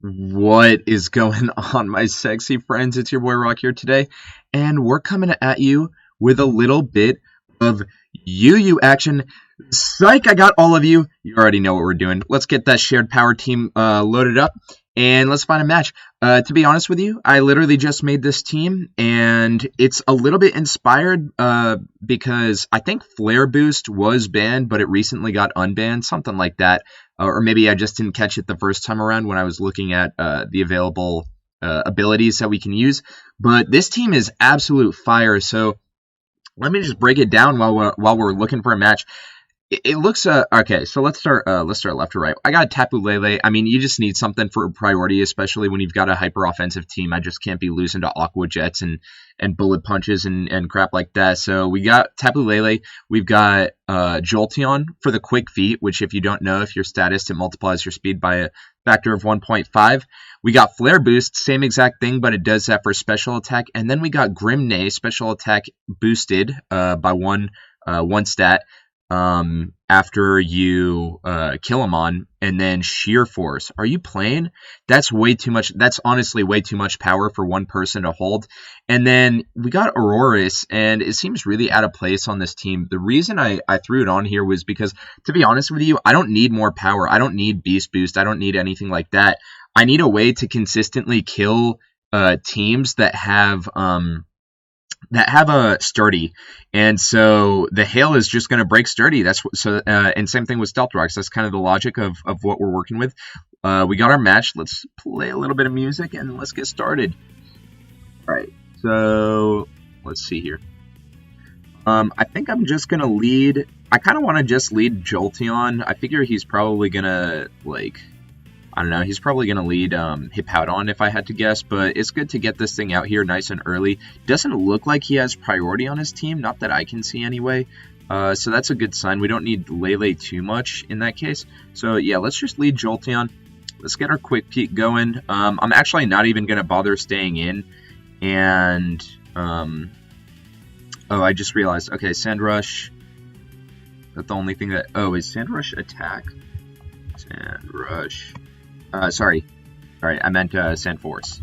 What is going on, my sexy friends? It's your boy Rock here today, and we're coming at you with a little bit of UU action. Psych, I got all of you. You already know what we're doing. Let's get that shared power team loaded up, and let's find a match. To be honest with you, I literally just made this team, and it's a little bit inspired because I think Flare Boost was banned, but it recently got unbanned, something like that. Or maybe I just didn't catch it the first time around when I was looking at the available abilities that we can use. But this team is absolute fire. So let me just break it down while we're looking for a match. It looks okay. So let's start left to right. I got Tapu Lele. I mean, you just need something for priority, especially when you've got a hyper offensive team. I just can't be losing to Aqua Jets and bullet punches and crap like that. So we got Tapu Lele. We've got Jolteon for the quick feet, which if you don't know, if your status, it multiplies your speed by a factor of 1.5. We got Flare Boost, same exact thing, but it does that for special attack. And then we got Grimnay, special attack boosted by one stat after you kill him on, and then sheer force. Are you playing? That's way too much. That's honestly way too much power for one person to hold. And then we got Auroras, and it seems really out of place on this team. The reason I threw it on here was because, to be honest with you, I don't need more power. I don't need Beast Boost. I don't need anything like that. I need a way to consistently kill teams that have a sturdy, and so the hail is just going to break sturdy. That's so, and same thing with stealth rocks. That's kind of the logic of what we're working with. We got our match. Let's play a little bit of music and let's get started. All right, so let's see here. I think I'm just gonna lead. I kind of want to just lead Jolteon. I figure he's probably gonna I don't know, he's probably going to lead Hippowdon if I had to guess, but it's good to get this thing out here nice and early. Doesn't look like he has priority on his team, not that I can see anyway, so that's a good sign. We don't need Lele too much in that case. So yeah, let's just lead Jolteon. Let's get our quick peek going. I'm actually not even going to bother staying in, and oh, I just realized, okay, Sand Rush, that's the only thing that, oh, is Sand Rush attack? Sand Rush. Sorry. Alright, I meant Sand Force.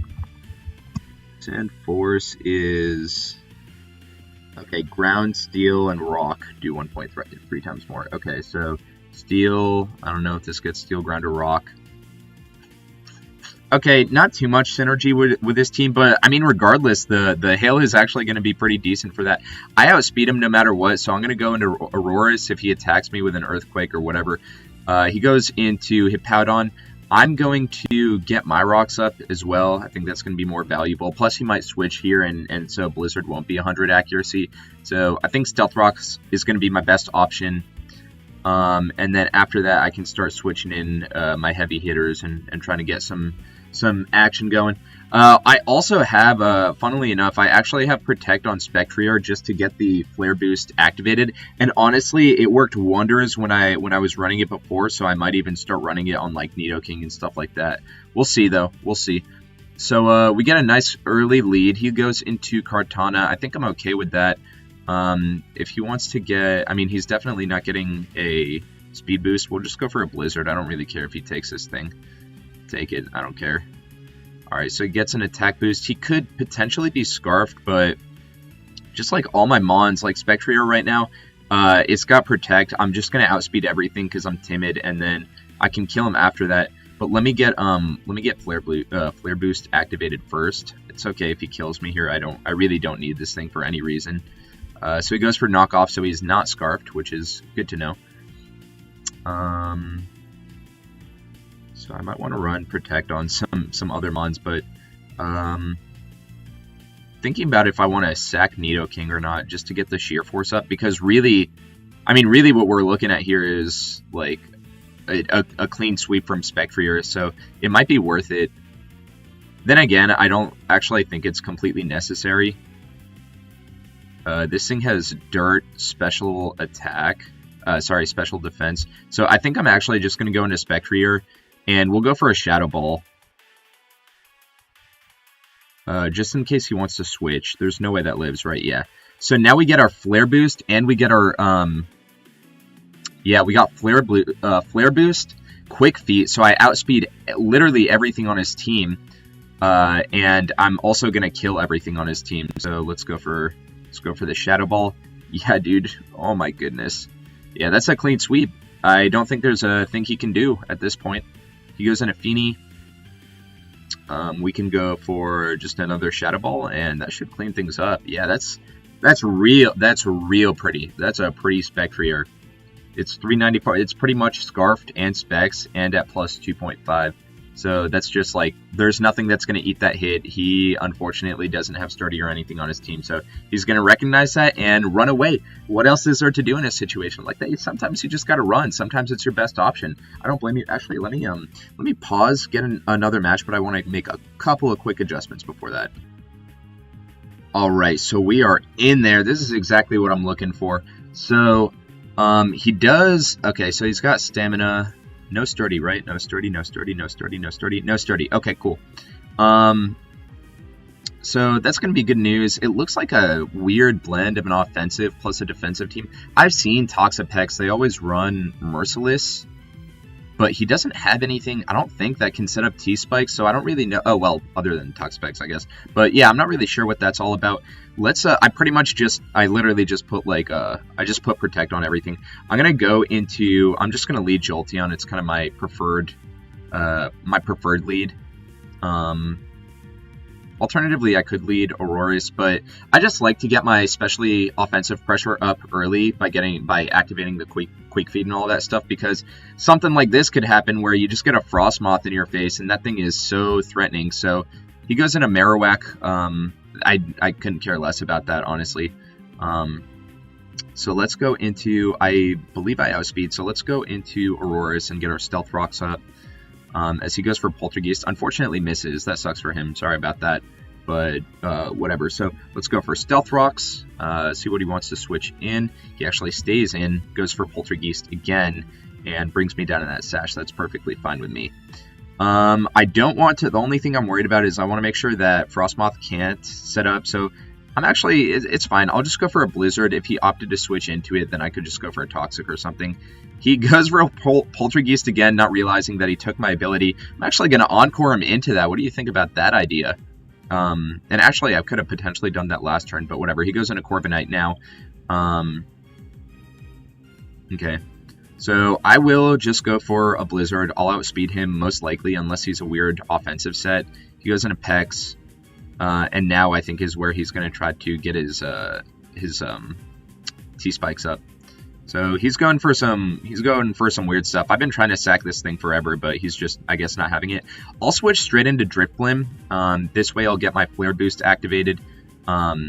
Sand Force is... Okay, Ground, Steel, and Rock do 1.3 times more. Okay, so Steel... I don't know if this gets Steel, Ground, or Rock. Okay, not too much synergy with this team, but I mean, regardless, the Hail is actually going to be pretty decent for that. I outspeed him no matter what, so I'm going to go into Auroras if he attacks me with an Earthquake or whatever. He goes into Hippowdon. I'm going to get my rocks up as well. I think that's going to be more valuable. Plus, he might switch here, and so Blizzard won't be 100 accuracy. So I think Stealth Rocks is going to be my best option. And then after that, I can start switching in my heavy hitters and trying to get some action going. I also have, funnily enough, I actually have Protect on Spectrier just to get the Flare Boost activated, and honestly, it worked wonders when I was running it before, so I might even start running it on, like, Nidoking and stuff like that. We'll see, though. We'll see. So, we get a nice early lead. He goes into Kartana. I think I'm okay with that. If he wants to get... I mean, he's definitely not getting a speed boost. We'll just go for a Blizzard. I don't really care if he takes this thing. Take it. I don't care. Alright, so he gets an attack boost. He could potentially be Scarfed, but just like all my Mons, like Spectrier right now, it's got Protect. I'm just going to outspeed everything because I'm timid, and then I can kill him after that. But let me get Flare Boost activated first. It's okay if he kills me here. I really don't need this thing for any reason. So he goes for Knockoff, so he's not Scarfed, which is good to know. So I might want to run Protect on some other Mons, but thinking about if I want to sack Nidoking or not, just to get the Sheer Force up, because really, I mean, really what we're looking at here is like a clean sweep from Spectrier, so it might be worth it. Then again, I don't actually think it's completely necessary. This thing has Dirt, Special Attack, Special Defense, so I think I'm actually just going to go into Spectrier. And we'll go for a Shadow Ball. Just in case he wants to switch. There's no way that lives, right? Yeah. So now we get our Flare Boost, and we get our... yeah, we got Flare Boost, quick feet, so I outspeed literally everything on his team, and I'm also gonna kill everything on his team. So let's go for the Shadow Ball. Yeah, dude. Oh my goodness. Yeah, that's a clean sweep. I don't think there's a thing he can do at this point. He goes in a Feeny. We can go for just another Shadow Ball, and that should clean things up. Yeah, that's real pretty. That's a pretty Spectrier. It's 394. It's pretty much Scarfed and Specs, and at plus 2.5. So that's just like, there's nothing that's going to eat that hit. He unfortunately doesn't have Sturdy or anything on his team, so he's going to recognize that and run away. What else is there to do in a situation like that? Sometimes you just got to run. Sometimes it's your best option. I don't blame you. Actually, let me pause, get another match, but I want to make a couple of quick adjustments before that. All right, so we are in there. This is exactly what I'm looking for. So he does, okay, so he's got stamina. No Sturdy, right? No Sturdy, no Sturdy, no Sturdy, no Sturdy, no Sturdy. Okay, cool. So that's going to be good news. It looks like a weird blend of an offensive plus a defensive team. I've seen Toxapex. They always run Merciless, but he doesn't have anything, I don't think, that can set up T-Spikes, so I don't really know. Oh, well, other than Toxapex, I guess. But yeah, I'm not really sure what that's all about. Let's, I literally just put, like, I just put Protect on everything. I'm going to go into, I'm just going to lead Jolteon. It's kind of my preferred lead. Alternatively, I could lead Aurorus, but I just like to get my especially offensive pressure up early by activating the Quake Feed and all that stuff, because something like this could happen where you just get a Frostmoth in your face, and that thing is so threatening. So he goes into Marowak. I couldn't care less about that, honestly. So let's go into, I believe I outspeed, so let's go into Aurorus and get our Stealth Rocks up. As he goes for Poltergeist, unfortunately misses. That sucks for him. Sorry about that, but whatever. So let's go for Stealth Rocks, see what he wants to switch in. He actually stays in, goes for Poltergeist again, and brings me down to that Sash. That's perfectly fine with me. I don't want to, the only thing I'm worried about is I want to make sure that Frostmoth can't set up, so I'm actually, it's fine. I'll just go for a Blizzard. If he opted to switch into it, then I could just go for a Toxic or something. He goes for a Poltergeist again, not realizing that he took my ability. I'm actually going to Encore him into that. What do you think about that idea? And actually, I could have potentially done that last turn, but whatever. He goes into Corviknight now. Okay. So I will just go for a Blizzard. I'll outspeed him most likely, unless he's a weird offensive set. He goes into Pex. And now I think is where he's going to try to get his T-Spikes up. So he's going for some weird stuff. I've been trying to sack this thing forever, but he's just, I guess, not having it. I'll switch straight into Drifblim. This way I'll get my Flare Boost activated. Yeah,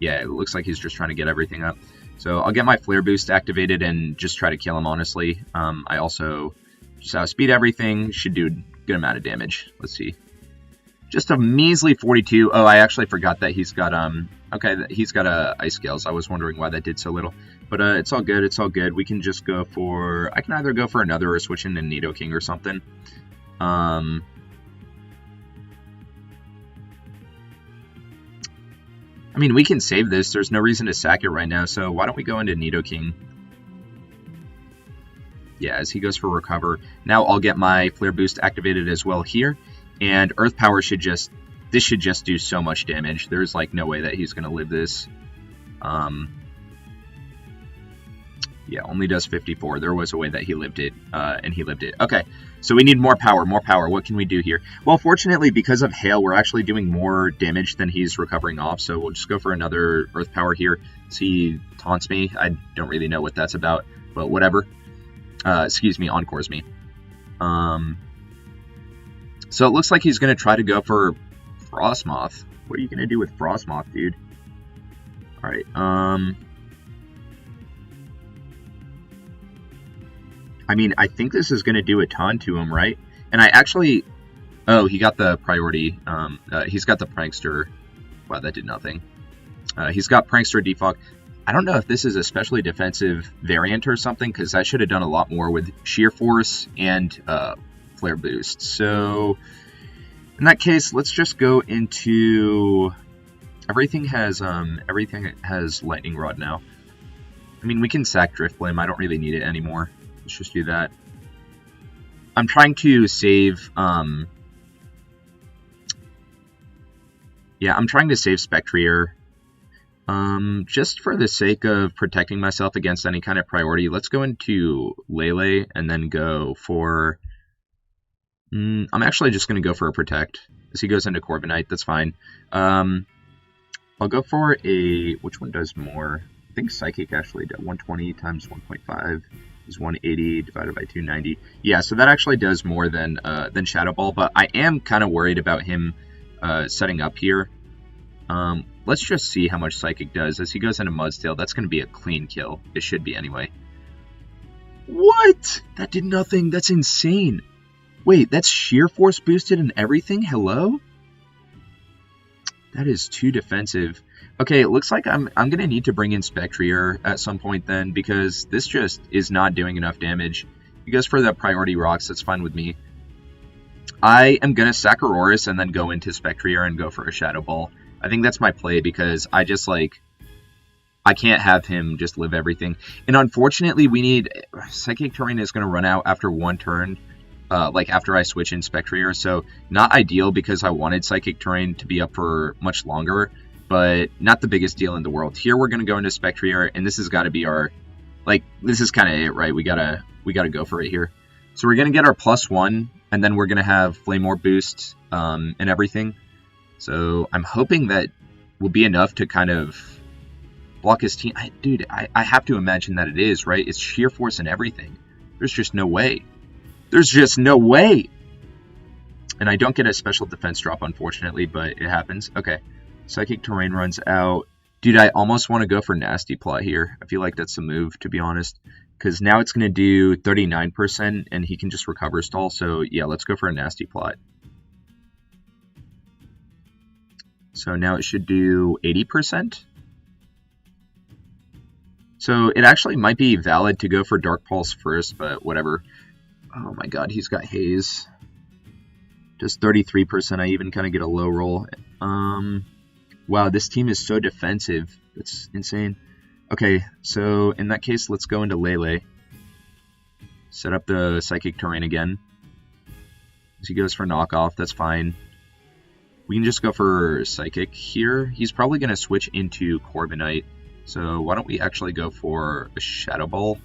it looks like he's just trying to get everything up. So I'll get my Flare Boost activated and just try to kill him, honestly. I also just outspeed everything. Should do a good amount of damage. Let's see. Just a measly 42. Oh, I actually forgot that he's got, okay, he's got Ice Scales. I was wondering why that did so little. But it's all good, it's all good. We can just go for, I can either go for another or switch into Nidoking or something. I mean, we can save this. There's no reason to sack it right now, so why don't we go into Nidoking? Yeah, as he goes for Recover. Now I'll get my Flare Boost activated as well here. And Earth Power should just, this should just do so much damage. There's like no way that he's going to live this. Yeah, only does 54. There was a way that he lived it, and he lived it. Okay, so we need more power, more power. What can we do here? Well, fortunately, because of Hail, we're actually doing more damage than he's recovering off, so we'll just go for another Earth Power here. So he taunts me. I don't really know what that's about, but whatever. Excuse me, Encores me. So it looks like he's going to try to go for Frostmoth. What are you going to do with Frostmoth, dude? Alright, I mean, I think this is going to do a ton to him, right? And I actually... Oh, he got the priority. He's got the Prankster. Wow, that did nothing. He's got Prankster Defog. I don't know if this is a specially defensive variant or something, because I should have done a lot more with Sheer Force and Flare Boost. So, in that case, let's just go into... Everything has Lightning Rod now. I mean, we can sack Drifblim. I don't really need it anymore. Let's just do that. I'm trying to save, yeah, I'm trying to save Spectrier. Just for the sake of protecting myself against any kind of priority, let's go into Lele and then go for... I'm actually just going to go for a Protect. As he goes into Corbinite, that's fine. I'll go for a... Which one does more? I think Psychic actually does 120 times 1.5 is 180 divided by 290. Yeah, so that actually does more than Shadow Ball, but I am kind of worried about him setting up here. Let's just see how much Psychic does. As he goes into Mudsdale, that's going to be a clean kill. It should be anyway. What? That did nothing. That's insane. Wait, that's Sheer Force boosted and everything? Hello? That is too defensive. Okay, it looks like I'm going to need to bring in Spectrier at some point then, because this just is not doing enough damage. He goes for the priority rocks. That's fine with me. I am going to sack Aurorus and then go into Spectrier and go for a Shadow Ball. I think that's my play because I just, like, I can't have him just live everything. And unfortunately, we need... Psychic Terrain is going to run out after one turn, like, after I switch in Spectrier. So, not ideal because I wanted Psychic Terrain to be up for much longer, but not the biggest deal in the world. Here, we're going to go into Spectrier, and this has got to be our... Like, this is kind of it, right? We gotta go for it here. So, we're going to get our +1, and then we're going to have Flame Orb boost and everything. So I'm hoping that will be enough to kind of block his team. Dude, I have to imagine that it is, right? It's Sheer Force and everything. There's just no way. There's just no way. And I don't get a special defense drop, unfortunately, but it happens. Okay. Psychic Terrain runs out. Dude, I almost want to go for Nasty Plot here. I feel like that's the move, to be honest. Because now it's going to do 39%, and he can just recover stall. So, yeah, let's go for a Nasty Plot. So now it should do 80%. So it actually might be valid to go for Dark Pulse first, but whatever. Oh my god, he's got Haze. Just 33%, I even kind of get a low roll. Wow, this team is so defensive. It's insane. Okay, so in that case, let's go into Lele. Set up the Psychic Terrain again. As he goes for knockoff, that's fine. We can just go for Psychic here. He's probably going to switch into Corbinite. So why don't we actually go for a Shadow Ball?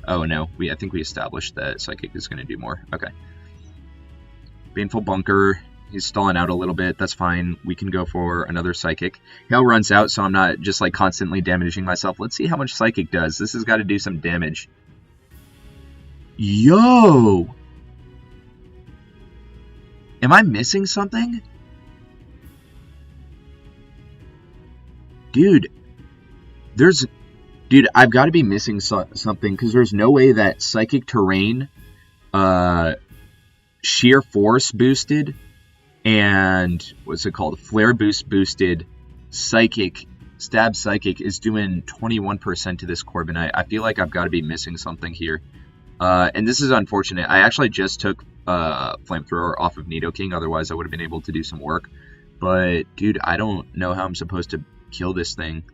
Oh no, I think we established that Psychic is going to do more. Okay. Baneful Bunker. He's stalling out a little bit. That's fine. We can go for another Psychic. Hail runs out, so I'm not just like constantly damaging myself. Let's see how much Psychic does. This has got to do some damage. Yo! Am I missing something? Dude, I've got to be missing something because there's no way that Psychic Terrain, Sheer Force boosted, and what's it called? Flare Boost boosted Psychic, Stab Psychic is doing 21% to this Corbinite. I feel like I've got to be missing something here. And this is unfortunate. I actually just took Flamethrower off of Nidoking, otherwise I would have been able to do some work. But, dude, I don't know how I'm supposed to kill this thing.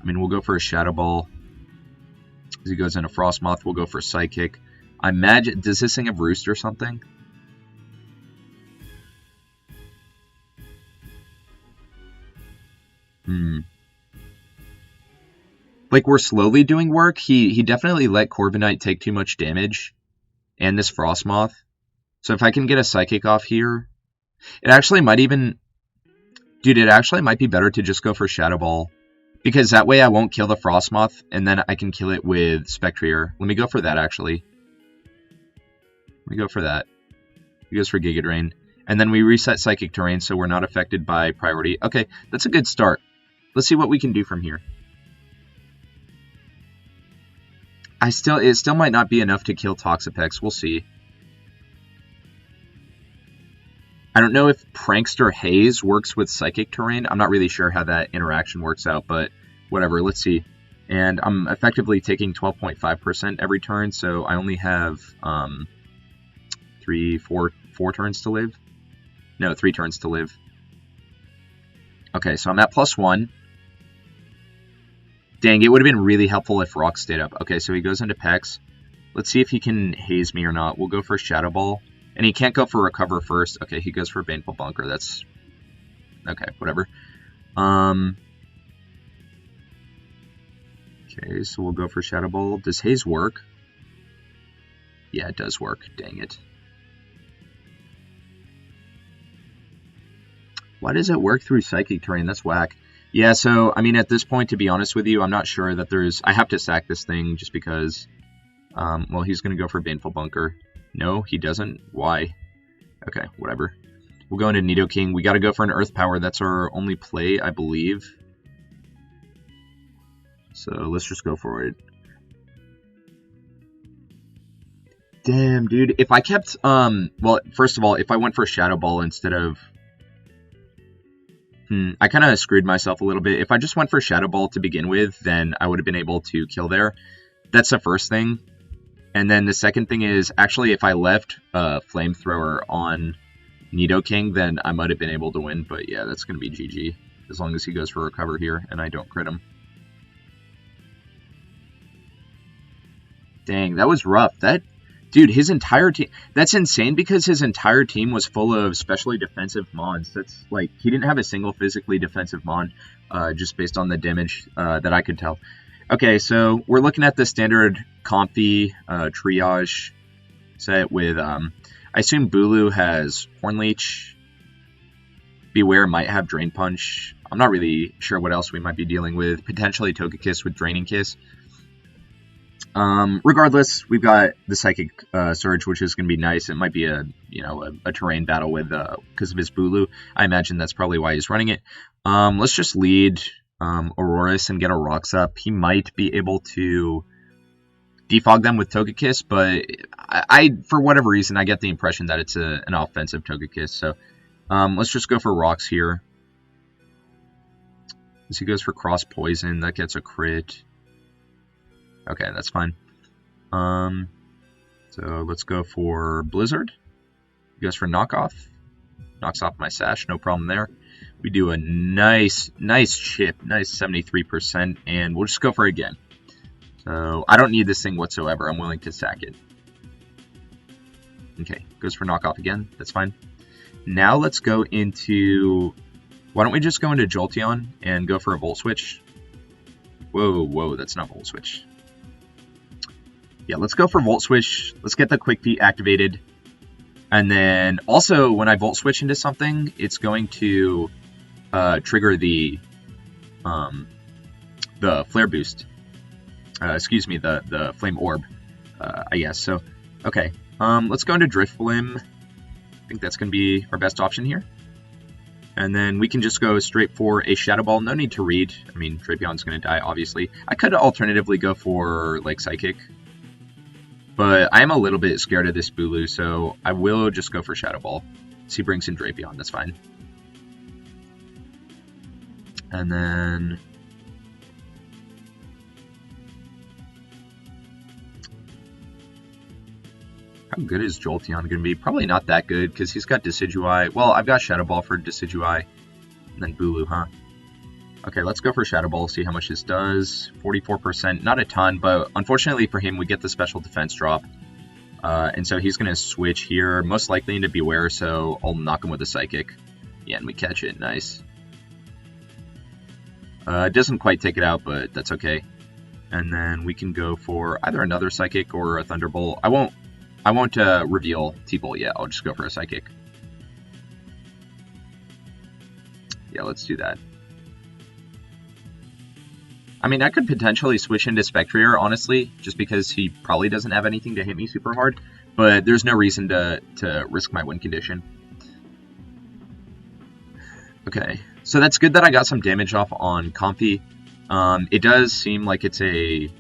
I mean, we'll go for a Shadow Ball. As he goes into Frostmoth, we'll go for Psychic. I imagine... Does this thing have Roost or something? Like, we're slowly doing work. He definitely let Corviknight take too much damage. And this Frostmoth. So if I can get a Psychic off here... It actually might even... Dude, it actually might be better to just go for Shadow Ball. Because that way I won't kill the Frostmoth, and then I can kill it with Spectrier. Let me go for that, actually. Let me go for that. He goes for Giga Drain. And then we reset Psychic Terrain, so we're not affected by priority. Okay, that's a good start. Let's see what we can do from here. It still might not be enough to kill Toxapex. We'll see. I don't know if Prankster Haze works with Psychic Terrain. I'm not really sure how that interaction works out, but whatever. Let's see. And I'm effectively taking 12.5% every turn, so I only have 4 turns to live. No, 3 turns to live. Okay, so I'm at +1. Dang, it would have been really helpful if Rock stayed up. Okay, so he goes into Pex. Let's see if he can haze me or not. We'll go for Shadow Ball. And he can't go for Recover first. Okay, he goes for Baneful Bunker. That's... okay, whatever. Okay, so we'll go for Shadow Ball. Does haze work? Yeah, it does work. Dang it. Why does it work through Psychic Terrain? That's whack. Yeah, so, I mean, at this point, to be honest with you, I'm not sure that there's... I have to sack this thing just because... well, he's going to go for Baneful Bunker. No, he doesn't. Why? Okay, whatever. We'll go into Nidoking. We got to go for an Earth Power. That's our only play, I believe. So, let's just go for it. Damn, dude. If I kept... well, first of all, if I went for Shadow Ball instead of... I kind of screwed myself a little bit. If I just went for Shadow Ball to begin with, then I would have been able to kill there. That's the first thing. And then the second thing is, actually, if I left Flamethrower on Nidoking, then I might have been able to win. But yeah, that's going to be GG. As long as he goes for Recover here and I don't crit him. Dang, that was rough. Dude, his entire team... That's insane because his entire team was full of specially defensive mons. That's like... He didn't have a single physically defensive mon, just based on the damage that I could tell. Okay, so we're looking at the standard Comfy triage set with... I assume Bulu has Horn Leech. Beware might have Drain Punch. I'm not really sure what else we might be dealing with. Potentially Togekiss with Draining Kiss. Regardless, we've got the Psychic Surge, which is going to be nice. It might be a terrain battle with because of his Bulu. I imagine that's probably why he's running it. Let's just lead Aurorus and get a Rocks up. He might be able to defog them with Togekiss, but I for whatever reason, I get the impression that it's an offensive Togekiss. So let's just go for Rocks here. As he goes for Cross Poison, that gets a crit. Okay, that's fine. So let's go for Blizzard. He goes for Knockoff. Knocks off my Sash, no problem there. We do a nice chip, nice 73%, and we'll just go for it again. So I don't need this thing whatsoever. I'm willing to sack it. Okay, goes for Knockoff again. That's fine. Now let's go into... Why don't we just go into Jolteon and go for a Volt Switch? Whoa, that's not Volt Switch. Yeah, let's go for Volt Switch. Let's get the Quick Feet activated. And then also, when I Volt Switch into something, it's going to trigger the Flare Boost. Excuse me, the Flame Orb, I guess. So, okay. Let's go into Drifblim. I think that's going to be our best option here. And then we can just go straight for a Shadow Ball. No need to read. I mean, Drapion's going to die, obviously. I could alternatively go for, like, Psychic. But I am a little bit scared of this Bulu, so I will just go for Shadow Ball. So he brings in Drapion, that's fine. And then... how good is Jolteon going to be? Probably not that good, because he's got Decidueye. Well, I've got Shadow Ball for Decidueye. And then Bulu, huh? Okay, let's go for Shadow Ball, see how much this does. 44%, not a ton, but unfortunately for him, we get the special defense drop. And so he's going to switch here, most likely into Beware, so I'll knock him with a Psychic. Yeah, and we catch it, nice. It doesn't quite take it out, but that's okay. And then we can go for either another Psychic or a Thunderbolt. I won't reveal T-Bolt yet, I'll just go for a Psychic. Yeah, let's do that. I mean, I could potentially switch into Spectrier, honestly, just because he probably doesn't have anything to hit me super hard. But there's no reason to risk my win condition. Okay, so that's good that I got some damage off on Comfy. It does seem like it's a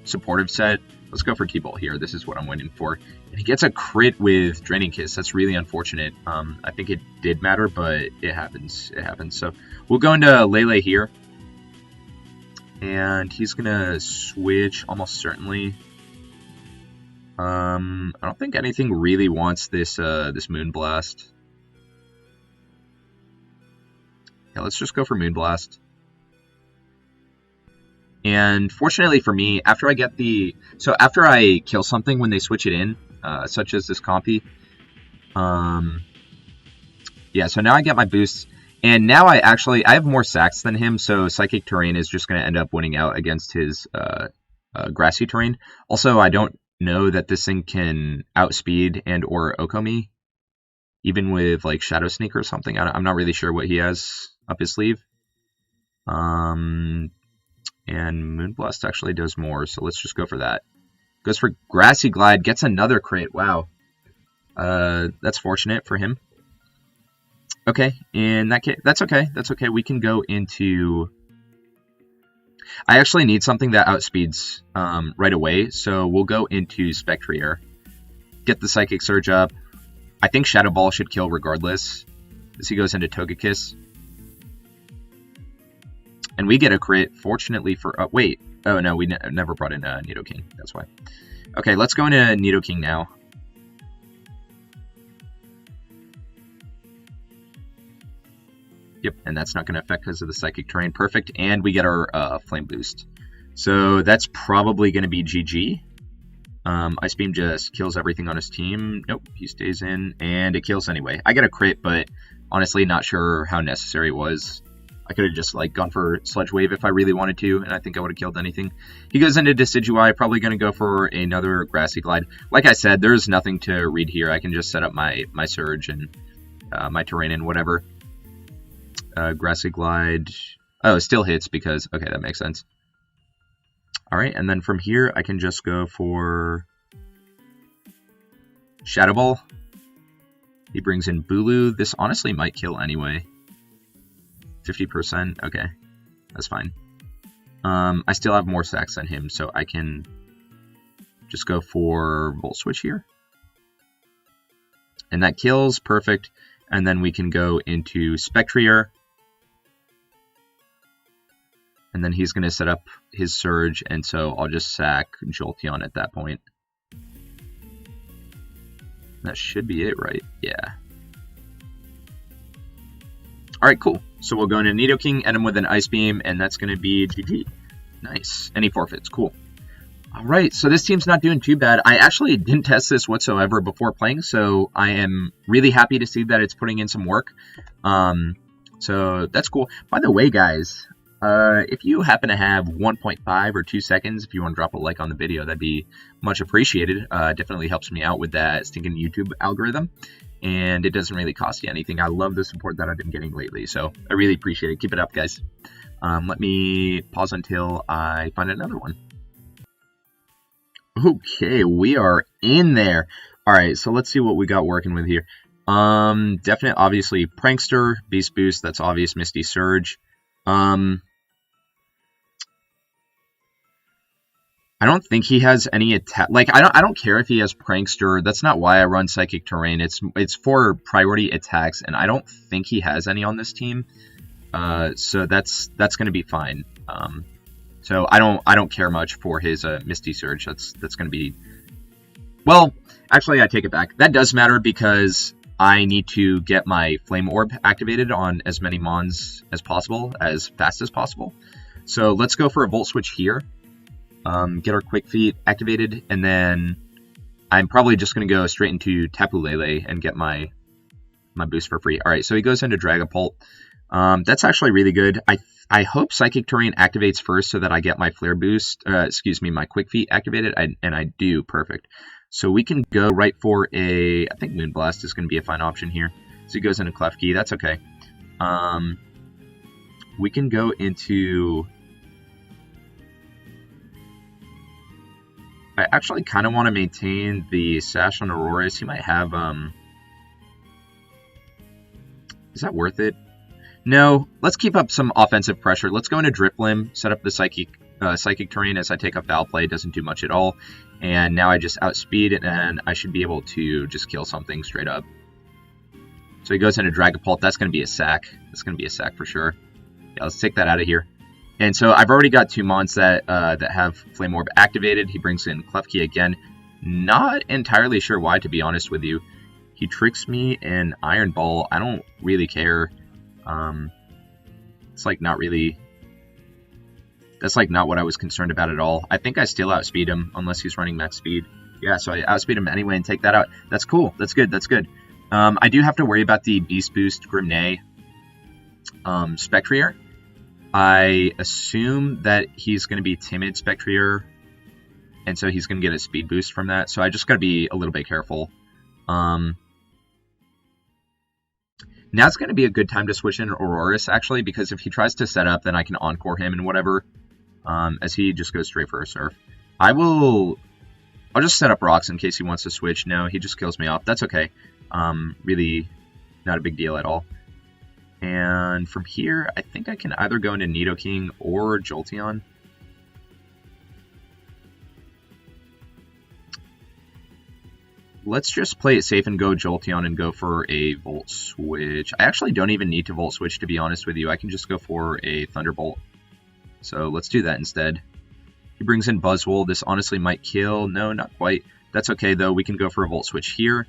supportive set. Let's go for T-Bolt here. This is what I'm waiting for. And he gets a crit with Draining Kiss. That's really unfortunate. I think it did matter, but it happens. It happens. So we'll go into Lele here. And he's going to switch almost certainly. I don't think anything really wants this this Moonblast. Yeah, let's just go for Moonblast. And fortunately for me, after I get after I kill something when they switch it in, such as this compy, yeah, so now I get my boosts, and now I have more sacks than him, so Psychic Terrain is just going to end up winning out against his Grassy Terrain. Also, I don't know that this thing can outspeed and or Oko me, even with like Shadow Sneak or something. I'm not really sure what he has up his sleeve. And Moonblast actually does more, so let's just go for that. Goes for Grassy Glide, gets another crit. Wow. That's fortunate for him. Okay, in that case, that's okay. That's okay. We can go into... I actually need something that outspeeds right away, so we'll go into Spectrier. Get the Psychic Surge up. I think Shadow Ball should kill regardless, as he goes into Togekiss. And we get a crit, fortunately for... wait. Oh, no, we never brought in Nidoking. That's why. Okay, let's go into Nidoking now. Yep, and that's not going to affect because of the Psychic Terrain. Perfect, and we get our Flame Boost. So that's probably going to be GG. Ice Beam just kills everything on his team. Nope, he stays in, and it kills anyway. I get a crit, but honestly not sure how necessary it was. I could have just like gone for Sludge Wave if I really wanted to, and I think I would have killed anything. He goes into Decidueye, probably going to go for another Grassy Glide. Like I said, there's nothing to read here. I can just set up my Surge and my Terrain and whatever. Grassy Glide. Oh, it still hits because... Okay, that makes sense. Alright, and then from here, I can just go for... Shadow Ball. He brings in Bulu. This honestly might kill anyway. 50%. Okay, that's fine. I still have more sacks than him, so I can just go for Volt Switch here. And that kills. Perfect. And then we can go into Spectrier. And then he's going to set up his Surge, and so I'll just sack Jolteon at that point. That should be it, right? Yeah. Alright, cool. So we'll go into Nidoking, end him with an Ice Beam, and that's going to be GG. Nice. And he forfeits. Cool. Alright, so this team's not doing too bad. I actually didn't test this whatsoever before playing, so I am really happy to see that it's putting in some work. So that's cool. By the way, guys... if you happen to have 1.5 or 2 seconds, if you want to drop a like on the video, that'd be much appreciated. Definitely helps me out with that stinking YouTube algorithm, and it doesn't really cost you anything. I love the support that I've been getting lately, so I really appreciate it. Keep it up, guys. Let me pause until I find another one. Okay, we are in there. All right, so let's see what we got working with here. Definite, obviously, Prankster, Beast Boost, that's obvious, Misty Surge. I don't think he has any attack. Like, I don't care if he has Prankster. That's not why I run Psychic Terrain. It's for priority attacks, and I don't think he has any on this team. So that's going to be fine. So I don't care much for his Misty Surge. That's going to be... Well, actually, I take it back. That does matter because I need to get my Flame Orb activated on as many Mons as possible, as fast as possible. So let's go for a Volt Switch here. Get our Quick Feet activated, and then I'm probably just going to go straight into Tapu Lele and get my boost for free. Alright, so he goes into Dragapult. That's actually really good. I hope Psychic Terrain activates first so that I get my Flare Boost, my Quick Feet activated, and I do. Perfect. So we can go right for I think Moonblast is going to be a fine option here. So he goes into Klefki, that's okay. We can go into... I actually kind of want to maintain the Sash on Aurorus. He might have, is that worth it? No, let's keep up some offensive pressure. Let's go into Driplim, set up the Psychic Terrain as I take up Foul Play. Doesn't do much at all. And now I just outspeed, and I should be able to just kill something straight up. So he goes into Dragapult. That's going to be a sack. That's going to be a sack for sure. Yeah, let's take that out of here. And so I've already got 2 Mons that have Flame Orb activated. He brings in Klefki again. Not entirely sure why, to be honest with you. He tricks me in Iron Ball. I don't really care. It's like not really That's like not what I was concerned about at all. I think I still outspeed him unless he's running max speed. Yeah, so I outspeed him anyway and take that out. That's cool. That's good. That's good. I do have to worry about the Beast Boost Grimnay Spectrier. I assume that he's going to be Timid Spectrier, and so he's going to get a speed boost from that. So I just got to be a little bit careful. Now's going to be a good time to switch in Aurorus, actually, because if he tries to set up, then I can Encore him and whatever, as he just goes straight for a Surf. I'll just set up rocks in case he wants to switch. No, he just kills me off. That's okay. Really not a big deal at all. And from here, I think I can either go into Nidoking or Jolteon. Let's just play it safe and go Jolteon and go for a Volt Switch. I actually don't even need to Volt Switch, to be honest with you. I can just go for a Thunderbolt. So let's do that instead. He brings in Buzzwole. This honestly might kill. No, not quite. That's okay, though. We can go for a Volt Switch here.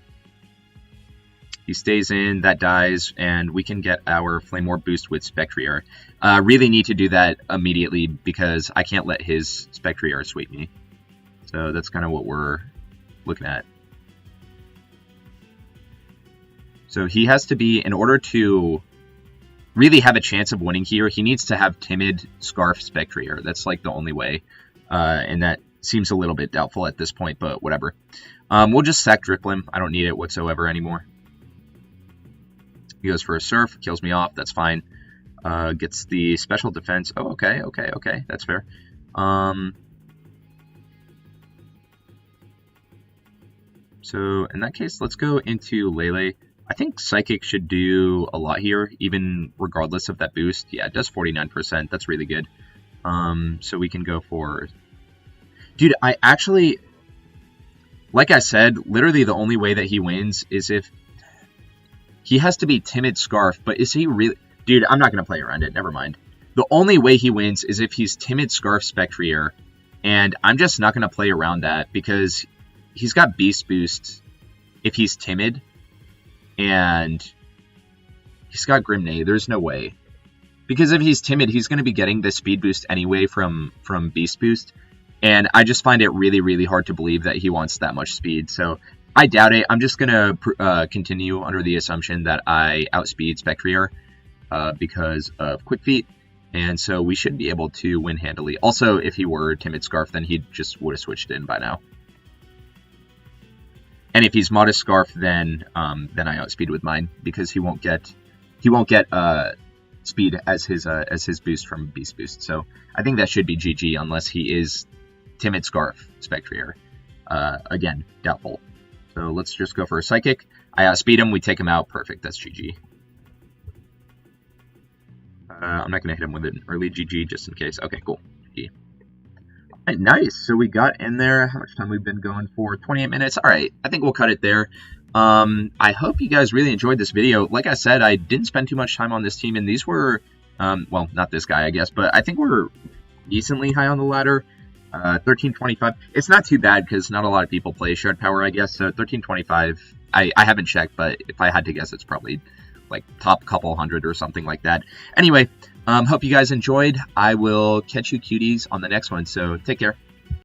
He stays in, that dies, and we can get our Flame Orb boost with Spectrier. Really need to do that immediately because I can't let his Spectrier sweep me. So that's kind of what we're looking at. So he has to be, in order to really have a chance of winning here, he needs to have Timid Scarf Spectrier. That's like the only way. And that seems a little bit doubtful at this point, but whatever. We'll just sack Driplim. I don't need it whatsoever anymore. He goes for a Surf, kills me off, that's fine. Gets the special defense. Oh, okay, that's fair. So in that case, let's go into Lele. I think Psychic should do a lot here, even regardless of that boost. Yeah, it does 49%, that's really good. So we can go for... Dude, I actually... Like I said, literally the only way that he wins is if... He has to be Timid Scarf, but is he really... Dude, I'm not going to play around it. Never mind. The only way he wins is if he's Timid Scarf Spectrier, and I'm just not going to play around that because he's got Beast Boost if he's Timid, and he's got Grimnay. There's no way. Because if he's Timid, he's going to be getting the Speed Boost anyway from Beast Boost, and I just find it really, really hard to believe that he wants that much speed, so... I doubt it. I'm just going to continue under the assumption that I outspeed Spectrier because of Quick Feet, and so we should be able to win handily. Also, if he were Timid Scarf, then he just would have switched in by now. And if he's Modest Scarf, then I outspeed with mine because he won't get speed as his boost from Beast Boost. So I think that should be GG unless he is Timid Scarf Spectrier. Again, doubtful. So let's just go for a Psychic. I outspeed him, we take him out. Perfect, that's GG. I'm not going to hit him with an early GG just in case. Okay, cool. GG. Alright, nice. So we got in there. How much time we've been going for? 28 minutes. Alright, I think we'll cut it there. I hope you guys really enjoyed this video. Like I said, I didn't spend too much time on this team, and these were, well, not this guy, I guess, but I think we're decently high on the ladder. 1325. It's not too bad because not a lot of people play Shard Power, I guess. So 1325. I haven't checked, but if I had to guess, it's probably like top couple hundred or something like that. Anyway, hope you guys enjoyed. I will catch you cuties on the next one. So take care.